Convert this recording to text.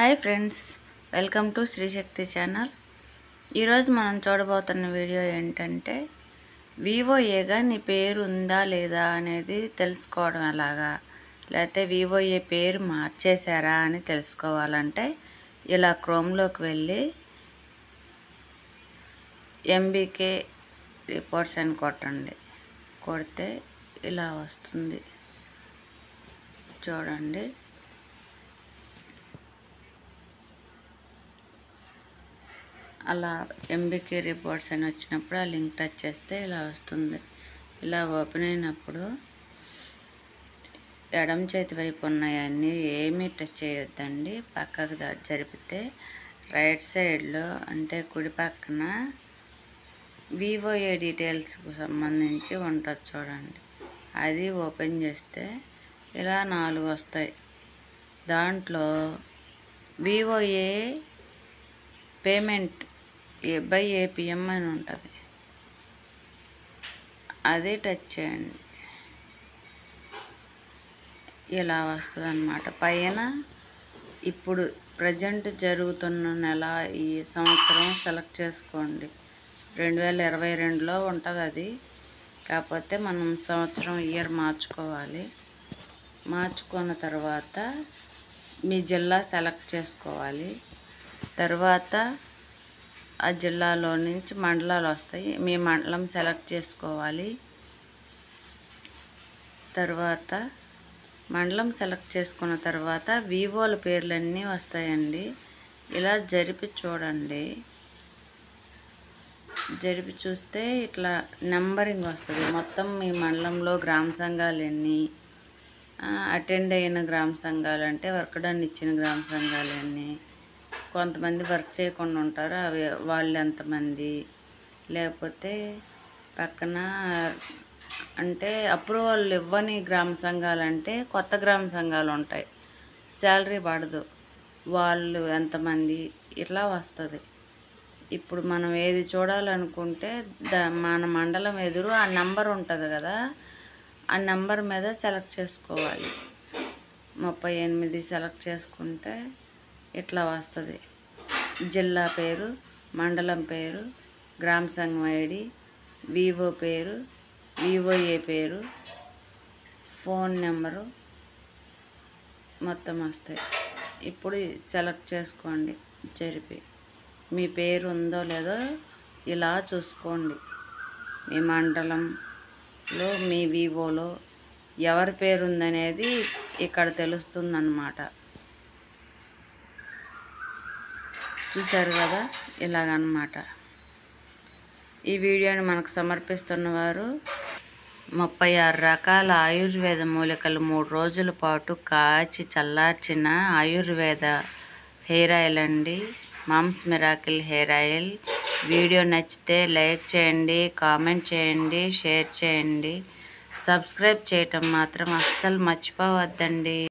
Hi friends, welcome to Srishakti channel. ఈరోజు మనం చూడబోతున్న video ఏంటంటే వివోఏగా నీ పేరు ఉందా లేదా అనేది తెలుసుకోవడం ఎలాగా, లేకపోతే వివోఏ పేరు మార్చేశారా అని తెలుసుకోవాలంటే ఇలా క్రోమ్లోకి వెళ్ళి ఎంబీకే రిపోర్ట్స్ అని కొట్టండి. కొడితే ఇలా వస్తుంది చూడండి. అలా ఎంబీకే రిపోర్ట్స్ అని వచ్చినప్పుడు ఆ లింక్ టచ్ చేస్తే ఇలా వస్తుంది. ఇలా ఓపెన్ అయినప్పుడు ఎడమ చేతి వైపు ఉన్నాయన్నీ ఏమీ టచ్ చేయొద్దండి. పక్కకు జరిపితే రైట్ సైడ్లో అంటే కుడి పక్కన వివోఏ డీటెయిల్స్కు సంబంధించి ఉంటుంది చూడండి. అది ఓపెన్ చేస్తే ఇలా 4 వస్తాయి. దాంట్లో వివోఏ పేమెంట్ బై ఏపీఎం అని ఉంటుంది. అది టచ్ చేయండి. ఇలా వస్తుంది అన్నమాట. పైన ఇప్పుడు ప్రజెంట్ జరుగుతున్న నెల ఈ సంవత్సరం సెలెక్ట్ చేసుకోండి. 2022లో ఉంటుంది అది. కాకపోతే మనం సంవత్సరం ఇయర్ మార్చుకోవాలి. మార్చుకున్న తర్వాత మీ జిల్లా సెలెక్ట్ చేసుకోవాలి. తర్వాత ఆ జిల్లాలో నుంచి మండలాలు వస్తాయి. మీ మండలం సెలెక్ట్ చేసుకోవాలి. తర్వాత మండలం సెలెక్ట్ చేసుకున్న తర్వాత వివోల పేర్లన్నీ వస్తాయండి. ఇలా జరిపి చూడండి. జరిపి చూస్తే ఇట్లా నెంబరింగ్ వస్తుంది. మొత్తం మీ మండలంలో గ్రామ సంఘాలు ఎన్ని, అటెండ్ అయిన గ్రామ సంఘాలు అంటే వర్క్ డన్ ఇచ్చిన గ్రామ సంఘాలు ఎన్ని, కొంతమంది వర్క్ చేయకుండా ఉంటారు అవి వాళ్ళు ఎంతమంది, లేకపోతే పక్కన అంటే అప్రూవల్ ఇవ్వని గ్రామ సంఘాలు అంటే కొత్త గ్రామ సంఘాలు ఉంటాయి, శాలరీ పడదు, వాళ్ళు ఎంతమంది ఇట్లా వస్తుంది. ఇప్పుడు మనం ఏది చూడాలనుకుంటే మన మండలం ఎదురు ఆ నెంబర్ ఉంటుంది కదా, ఆ నెంబర్ మీద సెలెక్ట్ చేసుకోవాలి. 38 సెలెక్ట్ చేసుకుంటే ఇట్లా వస్తుంది. జిల్లా పేరు, మండలం పేరు, గ్రామ సంఘం ఐడి, వివో పేరు, వివోఏ పేరు, ఫోన్ నెంబరు మొత్తం వస్తాయి. ఇప్పుడు సెలెక్ట్ చేసుకోండి. జరిపి మీ పేరు ఉందో లేదో ఇలా చూసుకోండి. మీ మండలంలో మీ వివోలో ఎవరి పేరు ఉందనేది ఇక్కడ తెలుస్తుందన్నమాట. చూశారు కదా, ఇలాగన్నమాట. ఈ వీడియోని మనకు సమర్పిస్తున్నవారు 36 రకాల ఆయుర్వేద మూలికలు 3 రోజుల పాటు కాచి చల్లార్చిన ఆయుర్వేద హెయిర్ ఆయిల్ అండి. Moms miracle hair oil. Video నచ్చితే లైక్ చేయండి, కామెంట్ చేయండి, షేర్ చేయండి. సబ్స్క్రైబ్ చేయటం మాత్రం అస్సలు మర్చిపోవద్దండి.